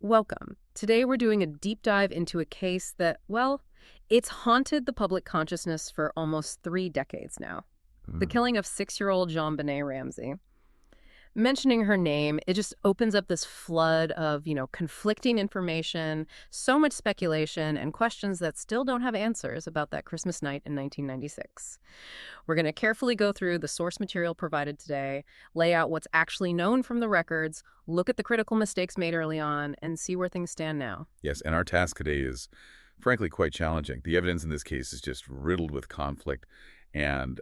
Welcome. Today we're doing a deep dive into a case that, well, it's haunted the public consciousness for almost 3 decades now. The Mm. killing of 6-year-old JonBenét Ramsey. Mentioning her name, it just opens up this flood of, conflicting information, so much speculation, and questions that still don't have answers about that Christmas night in 1996. We're going to carefully go through the source material provided today, lay out what's actually known from the records, look at the critical mistakes made early on, and see where things stand now. Yes, and our task today is, frankly, quite challenging. The evidence in this case is just riddled with conflict, and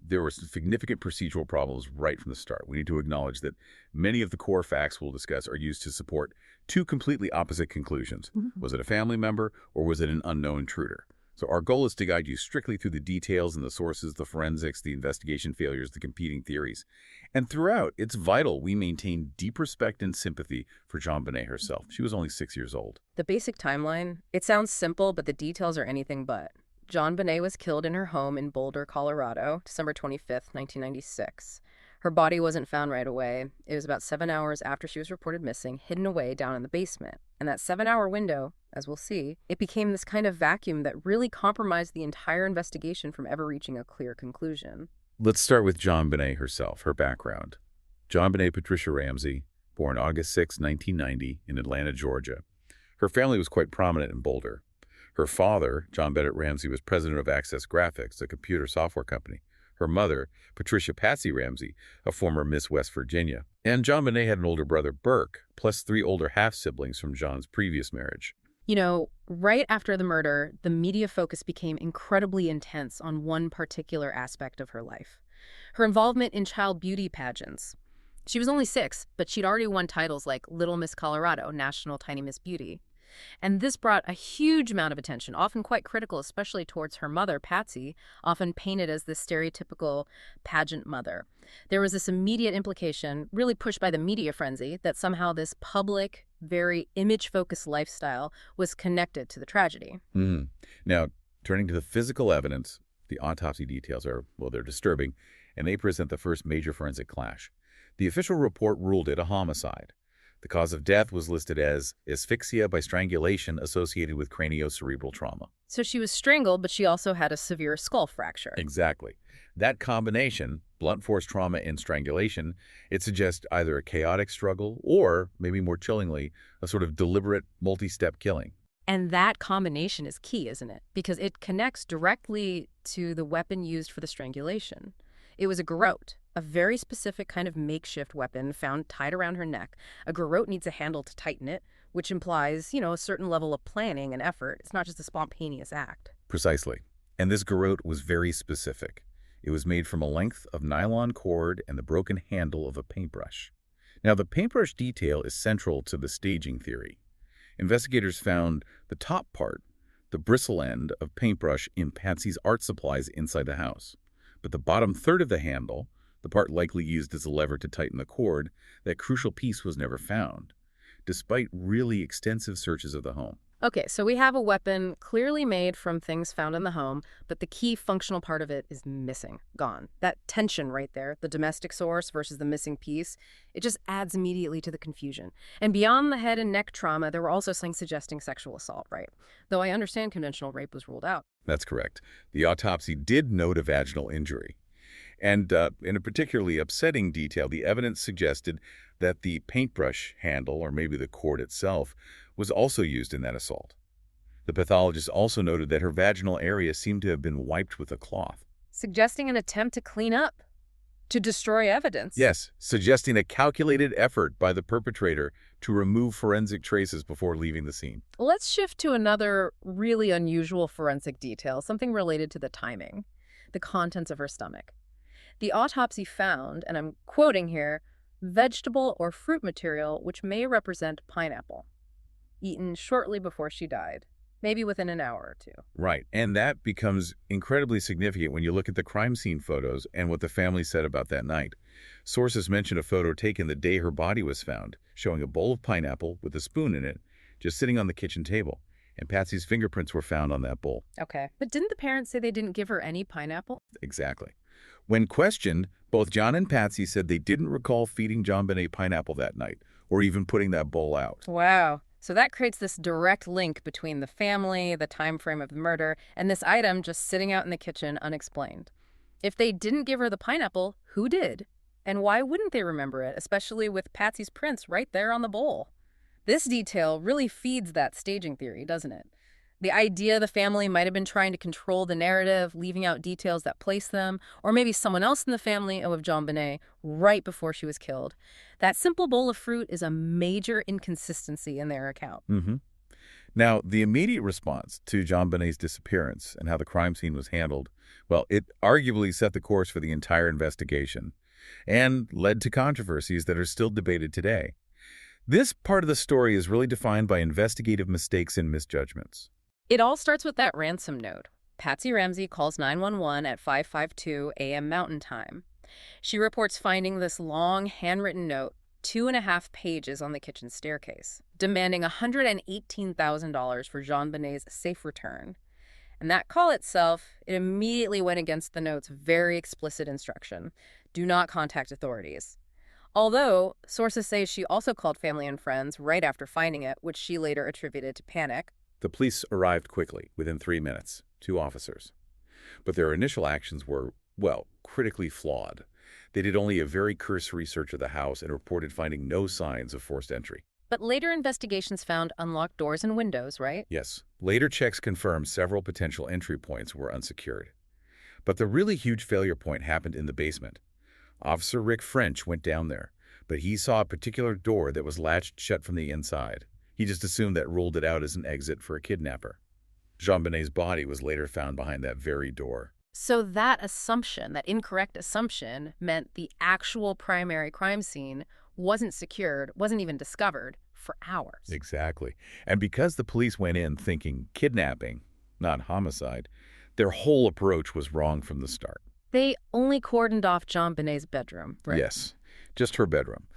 there were significant procedural problems right from the start. We need to acknowledge that many of the core facts we'll discuss are used to support two completely opposite conclusions. Was it a family member, or was it an unknown intruder? So our goal is to guide you strictly through the details and the sources, the forensics, the investigation failures, the competing theories. And throughout, it's vital we maintain deep respect and sympathy for JonBenét herself. She was only 6 years old. The basic timeline, it sounds simple, but the details are anything but. JonBenét was killed in her home in Boulder, Colorado, December 25th, 1996. Her body wasn't found right away. It was about 7 hours after she was reported missing, hidden away down in the basement. And that 7-hour window, as we'll see, it became this kind of vacuum that really compromised the entire investigation from ever reaching a clear conclusion. Let's start with JonBenét herself, her background. JonBenét Patricia Ramsey, born August 6, 1990, in Atlanta, Georgia. Her family was quite prominent in Boulder. Her father, JonBenét Ramsey, was president of Access Graphics, a computer software company. Her mother, Patricia Patsy Ramsey, a former Miss West Virginia. And JonBenét had an older brother, Burke, plus 3 older half-siblings from John's previous marriage. Right after the murder, the media focus became incredibly intense on one particular aspect of her life. Her involvement in child beauty pageants. She was only 6, but she'd already won titles like Little Miss Colorado, National Tiny Miss Beauty. And this brought a huge amount of attention, often quite critical, especially towards her mother, Patsy, often painted as this stereotypical pageant mother. There was this immediate implication, really pushed by the media frenzy, that somehow this public, very image-focused lifestyle was connected to the tragedy. Now, turning to the physical evidence, the autopsy details are, well, they're disturbing, and they present the first major forensic clash. The official report ruled it a homicide. The cause of death was listed as asphyxia by strangulation associated with craniocerebral trauma. So she was strangled, but she also had a severe skull fracture. Exactly. That combination, blunt force trauma and strangulation, it suggests either a chaotic struggle or, maybe more chillingly, a sort of deliberate multi-step killing. And that combination is key, isn't it? Because it connects directly to the weapon used for the strangulation. It was a garrote, a very specific kind of makeshift weapon found tied around her neck. A garrote needs a handle to tighten it, which implies, a certain level of planning and effort. It's not just a spontaneous act. Precisely. And this garrote was very specific. It was made from a length of nylon cord and the broken handle of a paintbrush. Now, the paintbrush detail is central to the staging theory. Investigators found the top part, the bristle end of paintbrush, in Patsy's art supplies inside the house. But the bottom third of the handle, the part likely used as a lever to tighten the cord, that crucial piece was never found, despite really extensive searches of the home. Okay, so we have a weapon clearly made from things found in the home, but the key functional part of it is missing, gone. That tension right there, the domestic source versus the missing piece, it just adds immediately to the confusion. And beyond the head and neck trauma, there were also things suggesting sexual assault, right? Though I understand conventional rape was ruled out. That's correct. The autopsy did note a vaginal injury. And in a particularly upsetting detail, the evidence suggested that the paintbrush handle, or maybe the cord itself, was also used in that assault. The pathologist also noted that her vaginal area seemed to have been wiped with a cloth. Suggesting an attempt to clean up, to destroy evidence. Yes, suggesting a calculated effort by the perpetrator to remove forensic traces before leaving the scene. Let's shift to another really unusual forensic detail, something related to the timing, the contents of her stomach. The autopsy found, and I'm quoting here, vegetable or fruit material which may represent pineapple, eaten shortly before she died, maybe within an hour or 2. Right, and that becomes incredibly significant when you look at the crime scene photos and what the family said about that night. Sources mention a photo taken the day her body was found, showing a bowl of pineapple with a spoon in it, just sitting on the kitchen table. And Patsy's fingerprints were found on that bowl. Okay, but didn't the parents say they didn't give her any pineapple? Exactly. When questioned, both John and Patsy said they didn't recall feeding JonBenét pineapple that night, or even putting that bowl out. Wow. So that creates this direct link between the family, the time frame of the murder, and this item just sitting out in the kitchen unexplained. If they didn't give her the pineapple, who did? And why wouldn't they remember it, especially with Patsy's prints right there on the bowl? This detail really feeds that staging theory, doesn't it? The idea the family might have been trying to control the narrative, leaving out details that place them, or maybe someone else in the family of JonBenét right before she was killed. That simple bowl of fruit is a major inconsistency in their account. Now, the immediate response to JonBenét's disappearance and how the crime scene was handled, well, it arguably set the course for the entire investigation and led to controversies that are still debated today. This part of the story is really defined by investigative mistakes and misjudgments. It all starts with that ransom note. Patsy Ramsey calls 911 at 5:52 a.m. Mountain Time. She reports finding this long, handwritten note, 2.5 pages on the kitchen staircase, demanding $118,000 for JonBenét's safe return. And that call itself, it immediately went against the note's very explicit instruction: do not contact authorities. Although, sources say she also called family and friends right after finding it, which she later attributed to panic. The police arrived quickly, within 3 minutes, 2 officers. But their initial actions were, well, critically flawed. They did only a very cursory search of the house and reported finding no signs of forced entry. But later investigations found unlocked doors and windows, right? Yes. Later checks confirmed several potential entry points were unsecured. But the really huge failure point happened in the basement. Officer Rick French went down there, but he saw a particular door that was latched shut from the inside. He just assumed that ruled it out as an exit for a kidnapper. JonBenét's body was later found behind that very door. So that assumption, that incorrect assumption, meant the actual primary crime scene wasn't secured, wasn't even discovered for hours. Exactly. And because the police went in thinking kidnapping, not homicide, their whole approach was wrong from the start. They only cordoned off JonBenét's bedroom, right? Yes, just her bedroom.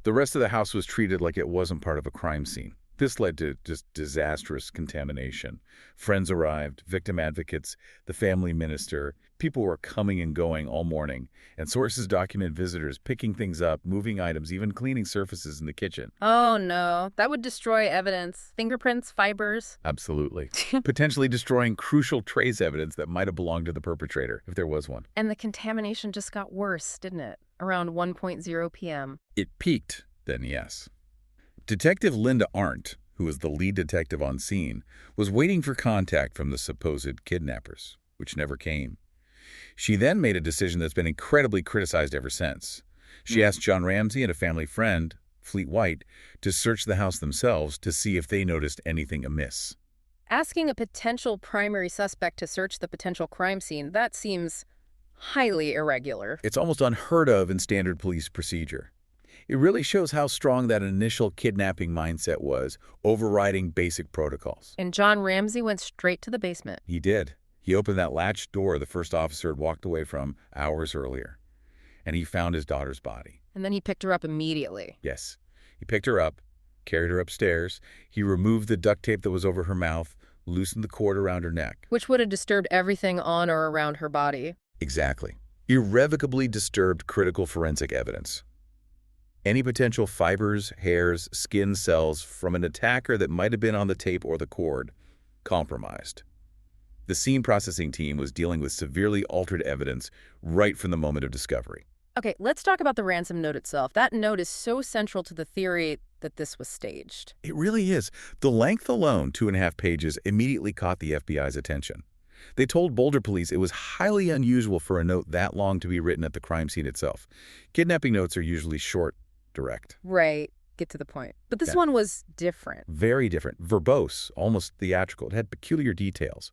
The rest of the house was treated like it wasn't part of a crime scene. This led to just disastrous contamination. Friends arrived, victim advocates, the family minister. People were coming and going all morning, and sources document visitors picking things up, moving items, even cleaning surfaces in the kitchen. Oh, no. That would destroy evidence. Fingerprints, fibers. Absolutely. Potentially destroying crucial trace evidence that might have belonged to the perpetrator, if there was one. And the contamination just got worse, didn't it? Around 1:00 p.m. It peaked, then yes. Detective Linda Arndt, who was the lead detective on scene, was waiting for contact from the supposed kidnappers, which never came. She then made a decision that's been incredibly criticized ever since. She asked John Ramsey and a family friend, Fleet White, to search the house themselves to see if they noticed anything amiss. Asking a potential primary suspect to search the potential crime scene, that seems highly irregular. It's almost unheard of in standard police procedure. It really shows how strong that initial kidnapping mindset was, overriding basic protocols. And John Ramsey went straight to the basement. He did. He opened that latched door the first officer had walked away from hours earlier, and he found his daughter's body. And then he picked her up immediately. Yes. He picked her up, carried her upstairs. He removed the duct tape that was over her mouth, loosened the cord around her neck. Which would have disturbed everything on or around her body. Exactly. Irrevocably disturbed critical forensic evidence. Any potential fibers, hairs, skin cells from an attacker that might have been on the tape or the cord, compromised. The scene processing team was dealing with severely altered evidence right from the moment of discovery. Okay, let's talk about the ransom note itself. That note is so central to the theory that this was staged. It really is. The length alone, 2.5 pages, immediately caught the FBI's attention. They told Boulder police it was highly unusual for a note that long to be written at the crime scene itself. Kidnapping notes are usually short, direct. Right. Get to the point. But this one was different. Very different. Verbose, almost theatrical. It had peculiar details.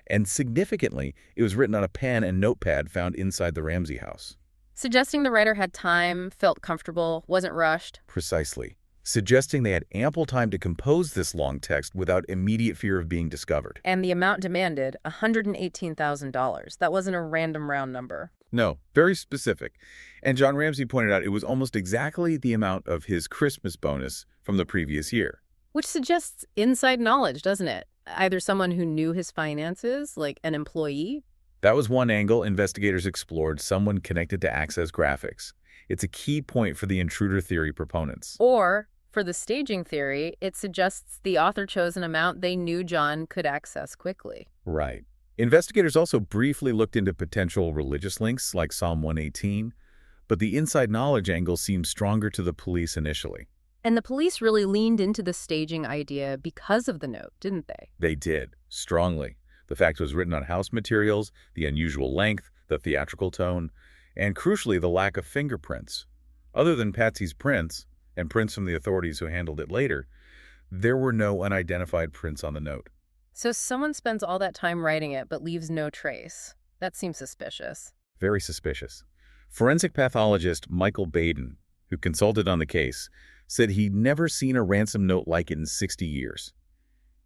And significantly, it was written on a pen and notepad found inside the Ramsey house. Suggesting the writer had time, felt comfortable, wasn't rushed. Precisely. Suggesting they had ample time to compose this long text without immediate fear of being discovered. And the amount demanded, $118,000. That wasn't a random round number. No, very specific. And John Ramsey pointed out it was almost exactly the amount of his Christmas bonus from the previous year. Which suggests inside knowledge, doesn't it? Either someone who knew his finances, like an employee. That was one angle investigators explored, someone connected to Access Graphics. It's a key point for the intruder theory proponents. Or For the staging theory, it suggests the author chose an amount they knew John could access quickly. Right. Investigators also briefly looked into potential religious links like Psalm 118, but the inside knowledge angle seemed stronger to the police initially. And the police really leaned into the staging idea because of the note, didn't they? They did, strongly. The fact it was written on house materials, the unusual length, the theatrical tone, and crucially, the lack of fingerprints. Other than Patsy's prints, and prints from the authorities who handled it later, there were no unidentified prints on the note. So someone spends all that time writing it but leaves no trace. That seems suspicious. Very suspicious. Forensic pathologist Michael Baden, who consulted on the case, said he'd never seen a ransom note like it in 60 years.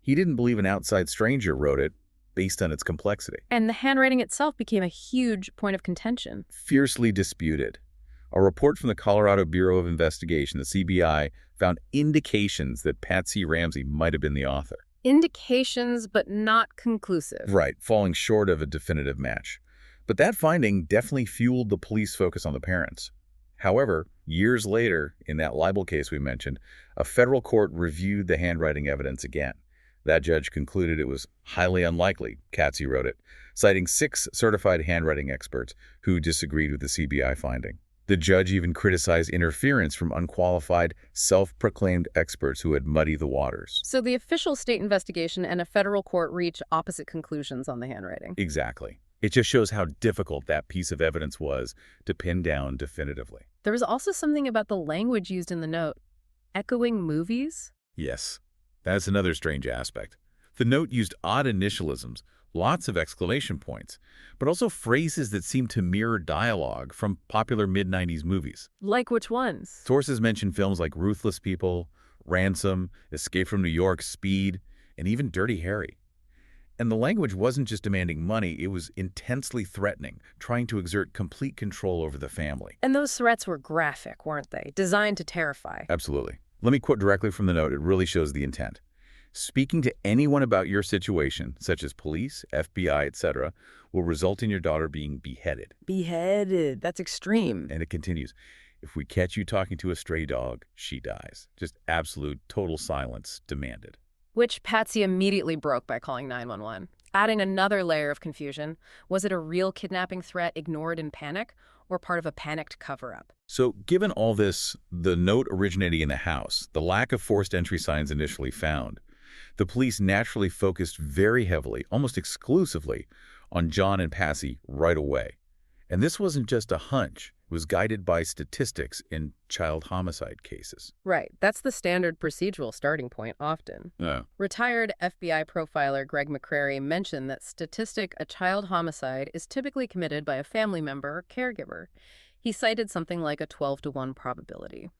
He didn't believe an outside stranger wrote it based on its complexity. And the handwriting itself became a huge point of contention. Fiercely disputed. A report from the Colorado Bureau of Investigation, the CBI, found indications that Patsy Ramsey might have been the author. Indications, but not conclusive. Right, falling short of a definitive match. But that finding definitely fueled the police focus on the parents. However, years later, in that libel case we mentioned, a federal court reviewed the handwriting evidence again. That judge concluded it was highly unlikely Patsy wrote it, citing 6 certified handwriting experts who disagreed with the CBI finding. The judge even criticized interference from unqualified, self-proclaimed experts who had muddied the waters. So the official state investigation and a federal court reach opposite conclusions on the handwriting. Exactly. It just shows how difficult that piece of evidence was to pin down definitively. There was also something about the language used in the note. Echoing movies? Yes, that's another strange aspect. The note used odd initialisms, lots of exclamation points, but also phrases that seem to mirror dialogue from popular mid-90s movies. Like which ones? Sources mention films like Ruthless People, Ransom, Escape from New York, Speed, and even Dirty Harry. And the language wasn't just demanding money, it was intensely threatening, trying to exert complete control over the family. And those threats were graphic, weren't they? Designed to terrify. Absolutely. Let me quote directly from the note. It really shows the intent. Speaking to anyone about your situation, such as police, FBI, etc., will result in your daughter being beheaded. Beheaded. That's extreme. And it continues. If we catch you talking to a stray dog, she dies. Just absolute, total silence demanded. Which Patsy immediately broke by calling 911. Adding another layer of confusion, was it a real kidnapping threat ignored in panic, or part of a panicked cover-up? So given all this, the note originating in the house, the lack of forced entry signs initially found, the police naturally focused very heavily, almost exclusively, on John and Patsy right away. And this wasn't just a hunch. It was guided by statistics in child homicide cases. Right. That's the standard procedural starting point often. Yeah. Retired FBI profiler Greg McCrary mentioned that a child homicide is typically committed by a family member or caregiver. He cited something like a 12-to-1 probability.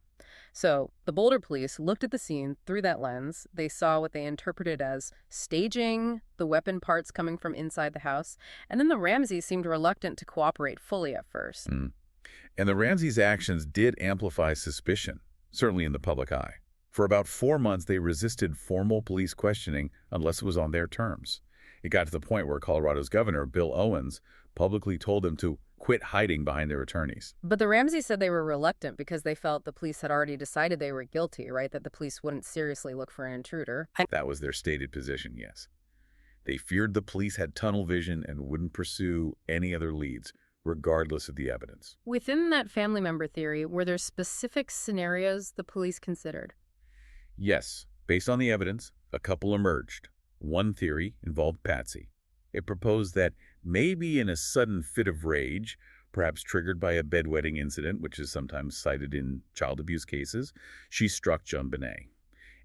So the Boulder police looked at the scene through that lens. They saw what they interpreted as staging, the weapon parts coming from inside the house, and then the Ramseys seemed reluctant to cooperate fully at first. And the Ramseys' actions did amplify suspicion, certainly in the public eye. For about 4 months, they resisted formal police questioning unless it was on their terms. It got to the point where Colorado's governor, Bill Owens, publicly told them to quit hiding behind their attorneys. But the Ramseys said they were reluctant because they felt the police had already decided they were guilty, right? That the police wouldn't seriously look for an intruder. That was their stated position, yes. They feared the police had tunnel vision and wouldn't pursue any other leads, regardless of the evidence. Within that family member theory, were there specific scenarios the police considered? Yes. Based on the evidence, a couple emerged. One theory involved Patsy. It proposed that maybe in a sudden fit of rage, perhaps triggered by a bedwetting incident, which is sometimes cited in child abuse cases, she struck JonBenét.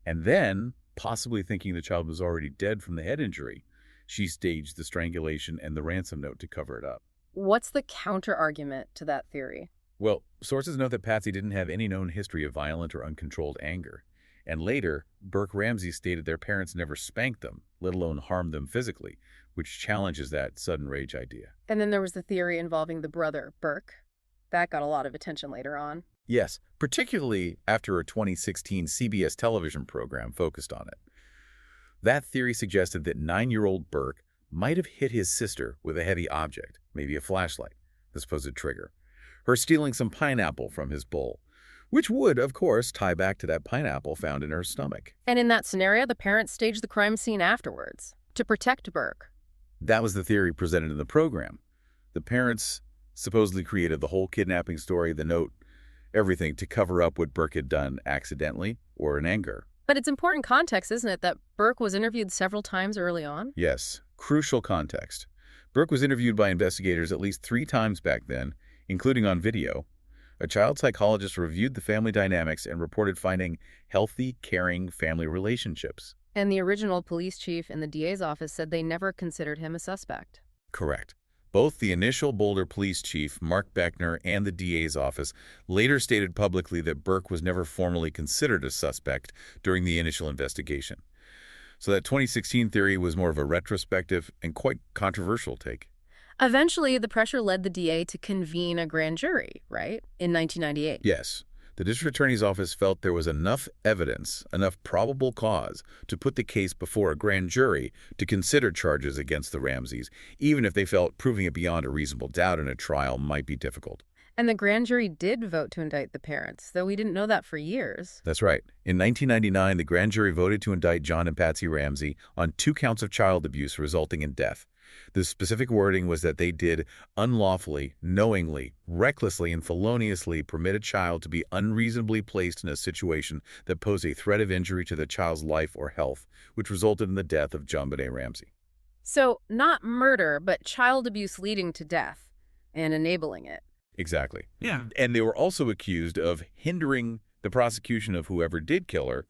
And then, possibly thinking the child was already dead from the head injury, she staged the strangulation and the ransom note to cover it up. What's the counter-argument to that theory? Well, sources note that Patsy didn't have any known history of violent or uncontrolled anger. And later, Burke Ramsey stated their parents never spanked them, let alone harmed them physically, which challenges that sudden rage idea. And then there was the theory involving the brother, Burke. That got a lot of attention later on. Yes, particularly after a 2016 CBS television program focused on it. That theory suggested that 9-year-old Burke might have hit his sister with a heavy object, maybe a flashlight, the supposed trigger, her stealing some pineapple from his bowl, which would, of course, tie back to that pineapple found in her stomach. And in that scenario, the parents staged the crime scene afterwards to protect Burke. That was the theory presented in the program. The parents supposedly created the whole kidnapping story, the note, everything to cover up what Burke had done accidentally or in anger. But it's important context, isn't it, that Burke was interviewed several times early on? Yes, crucial context. Burke was interviewed by investigators at least 3 times back then, including on video. A child psychologist reviewed the family dynamics and reported finding healthy, caring family relationships. And the original police chief in the DA's office said they never considered him a suspect. Correct. Both the initial Boulder police chief, Mark Beckner, and the DA's office later stated publicly that Burke was never formally considered a suspect during the initial investigation. So that 2016 theory was more of a retrospective and quite controversial take. Eventually, the pressure led the DA to convene a grand jury, right, in 1998. Yes. The district attorney's office felt there was enough evidence, enough probable cause, to put the case before a grand jury to consider charges against the Ramseys, even if they felt proving it beyond a reasonable doubt in a trial might be difficult. And the grand jury did vote to indict the parents, though we didn't know that for years. That's right. In 1999, the grand jury voted to indict John and Patsy Ramsey on 2 counts of child abuse resulting in death. The specific wording was that they did unlawfully, knowingly, recklessly, and feloniously permit a child to be unreasonably placed in a situation that posed a threat of injury to the child's life or health, which resulted in the death of JonBenét Ramsey. So, not murder, but child abuse leading to death and enabling it. Exactly. Yeah. And they were also accused of hindering the prosecution of whoever did kill her,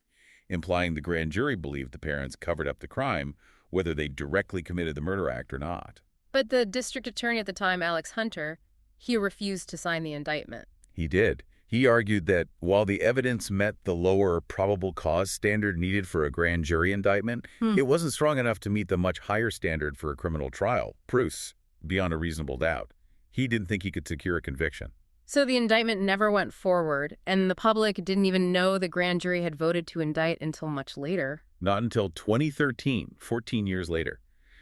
implying the grand jury believed the parents covered up the crime, whether they directly committed the murder act or not. But the district attorney at the time, Alex Hunter, he refused to sign the indictment. He did. He argued that while the evidence met the lower probable cause standard needed for a grand jury indictment, it wasn't strong enough to meet the much higher standard for a criminal trial, proofs beyond a reasonable doubt. He didn't think he could secure a conviction. So the indictment never went forward, and the public didn't even know the grand jury had voted to indict until much later. Not until 2013, 14 years later.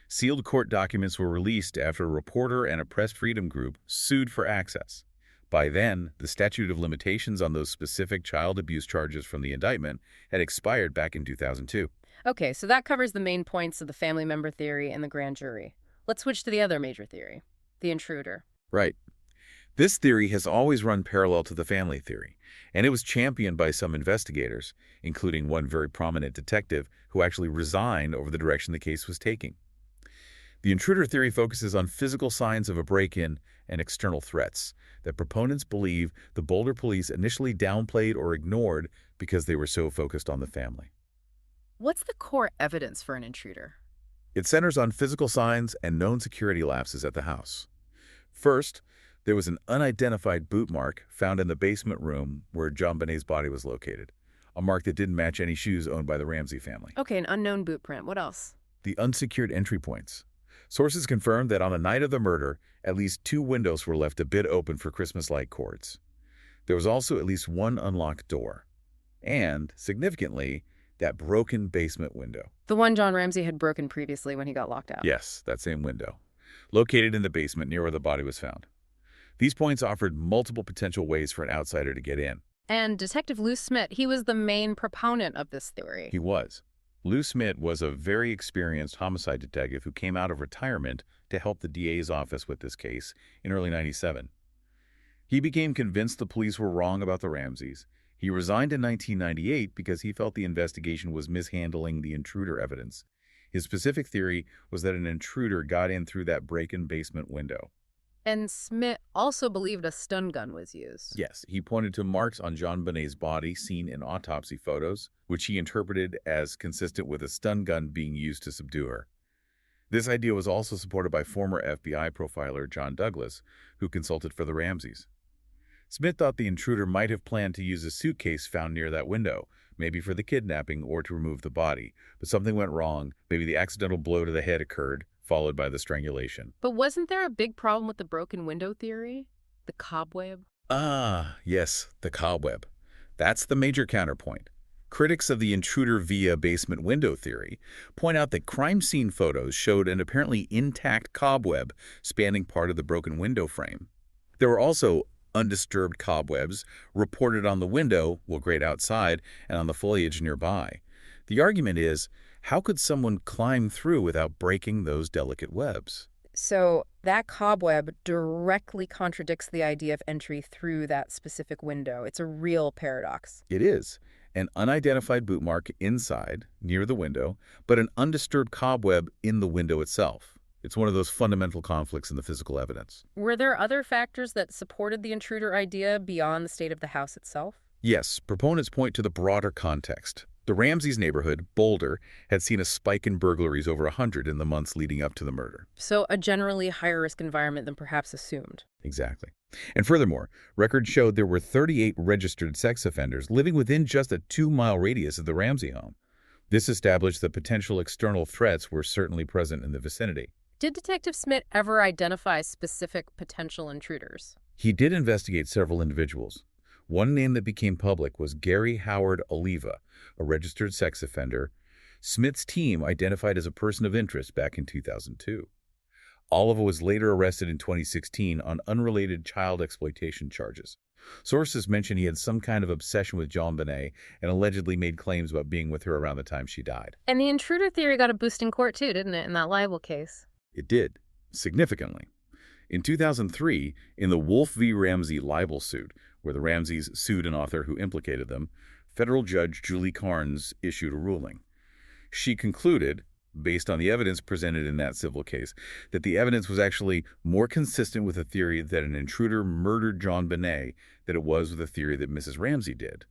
Sealed court documents were released after a reporter and a press freedom group sued for access. By then, the statute of limitations on those specific child abuse charges from the indictment had expired back in 2002. Okay, so that covers the main points of the family member theory and the grand jury. Let's switch to the other major theory, the intruder. Right. This theory has always run parallel to the family theory, and it was championed by some investigators, including one very prominent detective who actually resigned over the direction the case was taking. The intruder theory focuses on physical signs of a break-in and external threats that proponents believe the Boulder police initially downplayed or ignored because they were so focused on the family. What's the core evidence for an intruder? It centers on physical signs and known security lapses at the house. First, there was an unidentified boot mark found in the basement room where JonBenét's body was located, a mark that didn't match any shoes owned by the Ramsey family. Okay, an unknown boot print. What else? The unsecured entry points. Sources confirmed that on the night of the murder, at least 2 windows were left a bit open for Christmas light cords. There was also at least 1 unlocked door. And, significantly, that broken basement window. The one John Ramsey had broken previously when he got locked out. Yes, that same window. Located in the basement near where the body was found. These points offered multiple potential ways for an outsider to get in. And Detective Lou Smith, he was the main proponent of this theory. He was. Lou Smith was a very experienced homicide detective who came out of retirement to help the DA's office with this case in early '97. He became convinced the police were wrong about the Ramseys. He resigned in 1998 because he felt the investigation was mishandling the intruder evidence. His specific theory was that an intruder got in through that break-in basement window. And Smith also believed a stun gun was used. Yes, he pointed to marks on JonBenét's body seen in autopsy photos, which he interpreted as consistent with a stun gun being used to subdue her. This idea was also supported by former FBI profiler John Douglas, who consulted for the Ramseys. Smith thought the intruder might have planned to use a suitcase found near that window, maybe for the kidnapping or to remove the body, but something went wrong. Maybe the accidental blow to the head occurred, followed by the strangulation. But wasn't there a big problem with the broken window theory? The cobweb? Ah, yes, the cobweb. That's the major counterpoint. Critics of the intruder via basement window theory point out that crime scene photos showed an apparently intact cobweb spanning part of the broken window frame. There were also undisturbed cobwebs reported on the window, well, great outside, and on the foliage nearby. The argument is, how could someone climb through without breaking those delicate webs? So that cobweb directly contradicts the idea of entry through that specific window. It's a real paradox. It is an unidentified boot mark inside, near the window, but an undisturbed cobweb in the window itself. It's one of those fundamental conflicts in the physical evidence. Were there other factors that supported the intruder idea beyond the state of the house itself? Yes, proponents point to the broader context. The Ramseys neighborhood, Boulder, had seen a spike in burglaries over 100 in the months leading up to the murder. So a generally higher risk environment than perhaps assumed. Exactly. And furthermore, records showed there were 38 registered sex offenders living within just a 2-mile radius of the Ramsey home. This established that potential external threats were certainly present in the vicinity. Did Detective Smith ever identify specific potential intruders? He did investigate several individuals. One name that became public was Gary Howard Oliva, a registered sex offender. Smith's team identified as a person of interest back in 2002. Oliva was later arrested in 2016 on unrelated child exploitation charges. Sources mention he had some kind of obsession with JonBenét and allegedly made claims about being with her around the time she died. And the intruder theory got a boost in court too, didn't it, in that libel case? It did, significantly. In 2003, in the Wolf v. Ramsey libel suit, where the Ramseys sued an author who implicated them, federal judge Julie Carnes issued a ruling. She concluded, based on the evidence presented in that civil case, that the evidence was actually more consistent with the theory that an intruder murdered JonBenét than it was with the theory that Mrs. Ramsey did.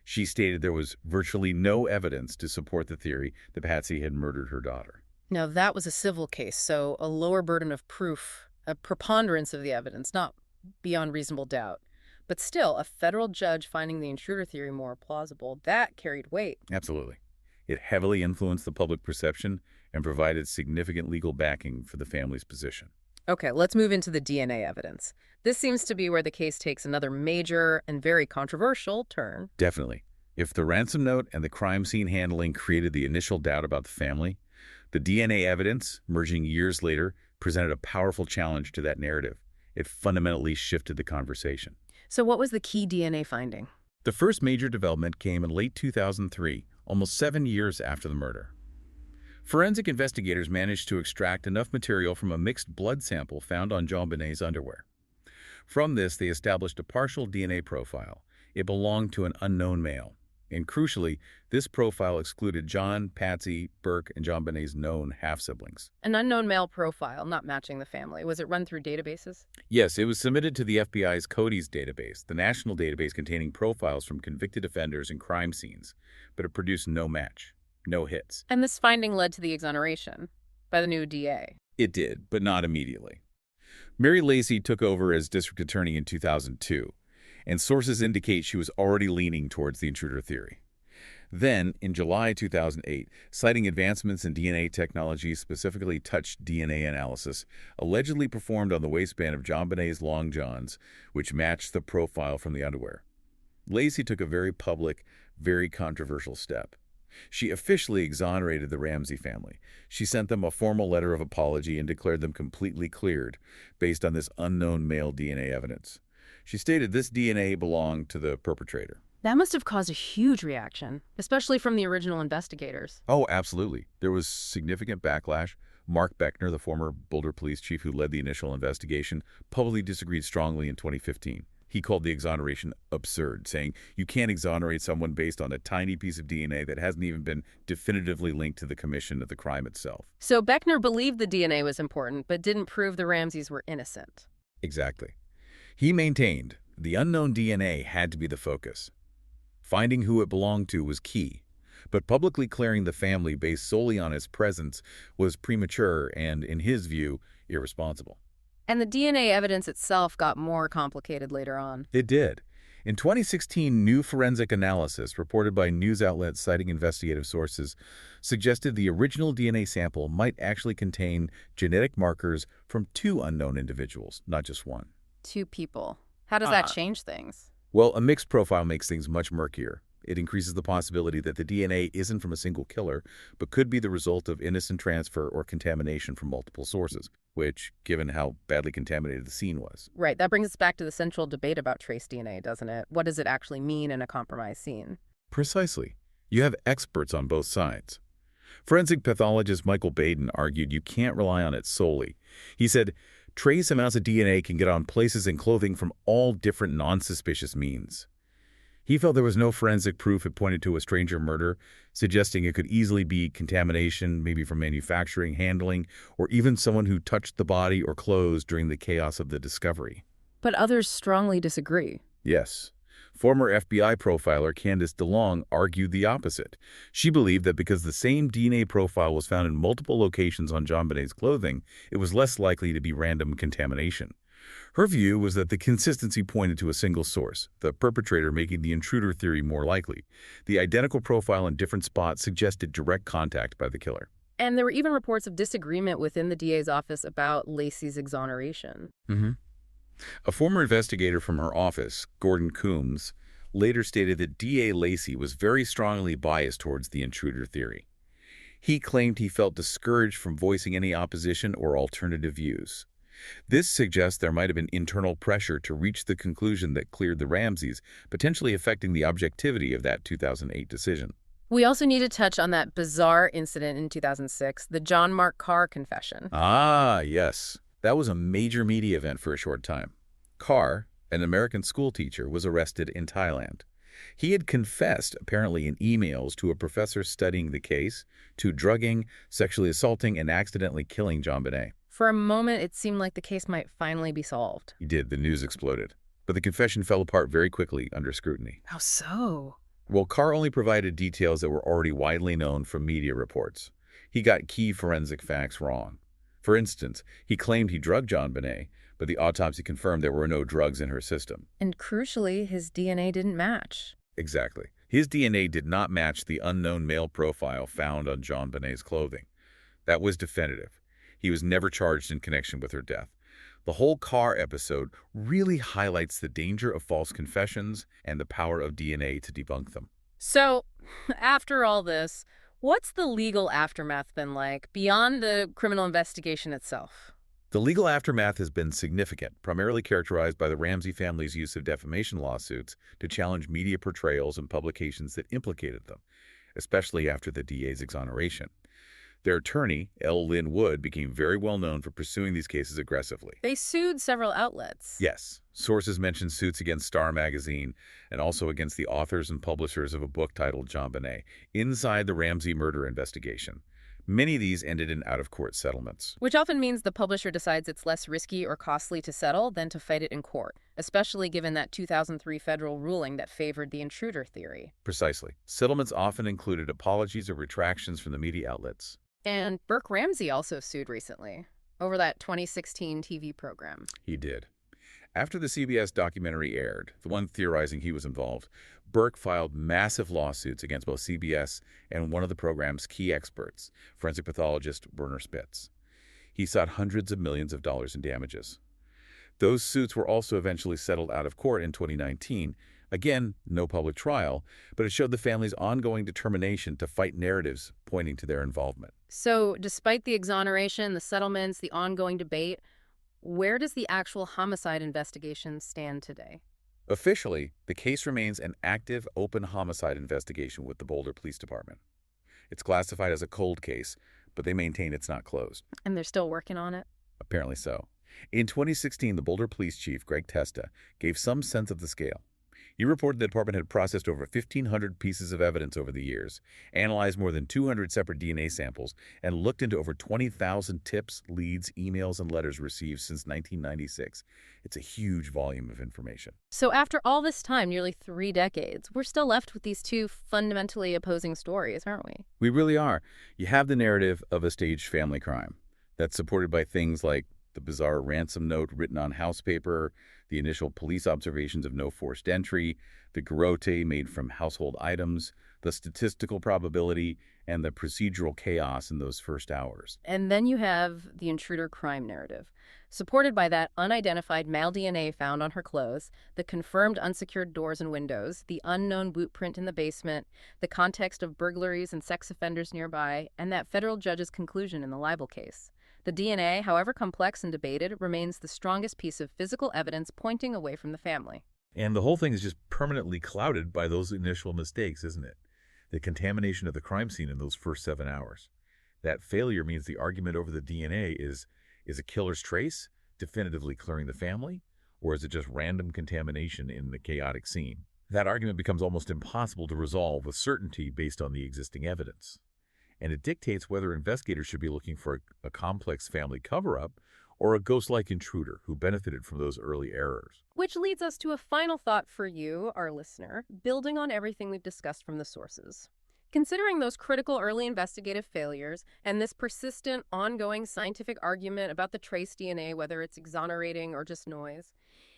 She stated there was virtually no evidence to support the theory that Patsy had murdered her daughter. Now, that was a civil case, so a lower burden of proof, a preponderance of the evidence, not beyond reasonable doubt. But still, a federal judge finding the intruder theory more plausible, that carried weight. Absolutely. It heavily influenced the public perception and provided significant legal backing for the family's position. Okay, let's move into the DNA evidence. This seems to be where the case takes another major and very controversial turn. Definitely. If the ransom note and the crime scene handling created the initial doubt about the family, the DNA evidence, emerging years later, presented a powerful challenge to that narrative. It fundamentally shifted the conversation. So what was the key DNA finding? The first major development came in late 2003, almost 7 years after the murder. Forensic investigators managed to extract enough material from a mixed blood sample found on JonBenét's underwear. From this, they established a partial DNA profile. It belonged to an unknown male. And crucially, this profile excluded John, Patsy, Burke, and JonBenét's known half-siblings. An unknown male profile, not matching the family. Was it run through databases? Yes, it was submitted to the FBI's CODIS database, the national database containing profiles from convicted offenders and crime scenes, but it produced no match, no hits. And this finding led to the exoneration by the new DA. It did, but not immediately. Mary Lacy took over as district attorney in 2002, and sources indicate she was already leaning towards the intruder theory. Then, in July 2008, citing advancements in DNA technology, specifically touch DNA analysis, allegedly performed on the waistband of JonBenét's long johns, which matched the profile from the underwear. Lacy took a very public, very controversial step. She officially exonerated the Ramsey family. She sent them a formal letter of apology and declared them completely cleared, based on this unknown male DNA evidence. She stated this DNA belonged to the perpetrator. That must have caused a huge reaction, especially from the original investigators. Oh, absolutely. There was significant backlash. Mark Beckner, the former Boulder police chief who led the initial investigation, publicly disagreed strongly in 2015. He called the exoneration absurd, saying you can't exonerate someone based on a tiny piece of DNA that hasn't even been definitively linked to the commission of the crime itself. So Beckner believed the DNA was important, but didn't prove the Ramseys were innocent. Exactly. He maintained the unknown DNA had to be the focus. Finding who it belonged to was key, but publicly clearing the family based solely on its presence was premature and, in his view, irresponsible. And the DNA evidence itself got more complicated later on. It did. In 2016, new forensic analysis reported by news outlets citing investigative sources suggested the original DNA sample might actually contain genetic markers from 2 unknown individuals, not just one. 2 people. How does that change things? Well, a mixed profile makes things much murkier. It increases the possibility that the DNA isn't from a single killer, but could be the result of innocent transfer or contamination from multiple sources, which, given how badly contaminated the scene was. Right, that brings us back to the central debate about trace DNA, doesn't it? What does it actually mean in a compromised scene? Precisely. You have experts on both sides. Forensic pathologist Michael Baden argued you can't rely on it solely. He said, trace amounts of DNA can get on places and clothing from all different non-suspicious means. He felt there was no forensic proof it pointed to a stranger murder, suggesting it could easily be contamination, maybe from manufacturing, handling, or even someone who touched the body or clothes during the chaos of the discovery. But others strongly disagree. Yes. Former FBI profiler Candice DeLong argued the opposite. She believed that because the same DNA profile was found in multiple locations on JonBenét's clothing, it was less likely to be random contamination. Her view was that the consistency pointed to a single source, the perpetrator making the intruder theory more likely. The identical profile in different spots suggested direct contact by the killer. And there were even reports of disagreement within the DA's office about Lacey's exoneration. A former investigator from her office, Gordon Coombs, later stated that DA Lacey was very strongly biased towards the intruder theory. He claimed he felt discouraged from voicing any opposition or alternative views. This suggests there might have been internal pressure to reach the conclusion that cleared the Ramseys, potentially affecting the objectivity of that 2008 decision. We also need to touch on that bizarre incident in 2006, the John Mark Carr confession. Ah, yes. That was a major media event for a short time. Carr, an American schoolteacher, was arrested in Thailand. He had confessed, apparently in emails, to a professor studying the case, to drugging, sexually assaulting, and accidentally killing JonBenét. For a moment, it seemed like the case might finally be solved. He did. The news exploded. But the confession fell apart very quickly under scrutiny. How so? Well, Carr only provided details that were already widely known from media reports. He got key forensic facts wrong. For instance, he claimed he drugged JonBenét, but the autopsy confirmed there were no drugs in her system. And crucially, his DNA didn't match. Exactly. His DNA did not match the unknown male profile found on JonBenét's clothing. That was definitive. He was never charged in connection with her death. The whole Carr episode really highlights the danger of false confessions and the power of DNA to debunk them. So, after all this, what's the legal aftermath been like, beyond the criminal investigation itself? The legal aftermath has been significant, primarily characterized by the Ramsey family's use of defamation lawsuits to challenge media portrayals and publications that implicated them, especially after the DA's exoneration. Their attorney, L. Lynn Wood, became very well known for pursuing these cases aggressively. They sued several outlets. Yes. Sources mention suits against Star magazine and also against the authors and publishers of a book titled JonBenét, inside the Ramsey murder investigation. Many of these ended in out-of-court settlements. Which often means the publisher decides it's less risky or costly to settle than to fight it in court, especially given that 2003 federal ruling that favored the intruder theory. Precisely. Settlements often included apologies or retractions from the media outlets. And Burke Ramsey also sued recently, over that 2016 TV program. He did. After the CBS documentary aired, the one theorizing he was involved, Burke filed massive lawsuits against both CBS and one of the program's key experts, forensic pathologist Werner Spitz. He sought hundreds of millions of dollars in damages. Those suits were also eventually settled out of court in 2019. Again, no public trial, but it showed the family's ongoing determination to fight narratives pointing to their involvement. So, despite the exoneration, the settlements, the ongoing debate, where does the actual homicide investigation stand today? Officially, the case remains an active, open homicide investigation with the Boulder Police Department. It's classified as a cold case, but they maintain it's not closed. And they're still working on it? Apparently so. In 2016, the Boulder Police Chief, Greg Testa, gave some sense of the scale. He reported the department had processed over 1,500 pieces of evidence over the years, analyzed more than 200 separate DNA samples, and looked into over 20,000 tips, leads, emails, and letters received since 1996. It's a huge volume of information. So after all this time, nearly 3 decades, we're still left with these two fundamentally opposing stories, aren't we? We really are. You have the narrative of a staged family crime that's supported by things like the bizarre ransom note written on house paper, the initial police observations of no forced entry, the garrote made from household items, the statistical probability, and the procedural chaos in those first hours. And then you have the intruder crime narrative, supported by that unidentified male DNA found on her clothes, the confirmed unsecured doors and windows, the unknown boot print in the basement, the context of burglaries and sex offenders nearby, and that federal judge's conclusion in the libel case. The DNA, however complex and debated, remains the strongest piece of physical evidence pointing away from the family. And the whole thing is just permanently clouded by those initial mistakes, isn't it? The contamination of the crime scene in those first 7 hours. That failure means the argument over the DNA is a killer's trace definitively clearing the family, or is it just random contamination in the chaotic scene? That argument becomes almost impossible to resolve with certainty based on the existing evidence. And it dictates whether investigators should be looking for a complex family cover-up or a ghost-like intruder who benefited from those early errors. Which leads us to a final thought for you, our listener, building on everything we've discussed from the sources. Considering those critical early investigative failures and this persistent, ongoing scientific argument about the trace DNA, whether it's exonerating or just noise,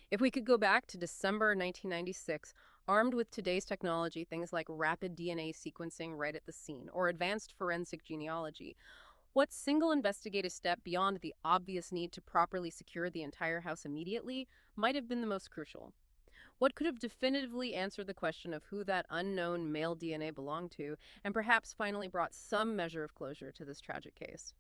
if we could go back to December 1996, armed with today's technology, things like rapid DNA sequencing right at the scene or advanced forensic genealogy, what single investigative step beyond the obvious need to properly secure the entire house immediately might have been the most crucial? What could have definitively answered the question of who that unknown male DNA belonged to and perhaps finally brought some measure of closure to this tragic case?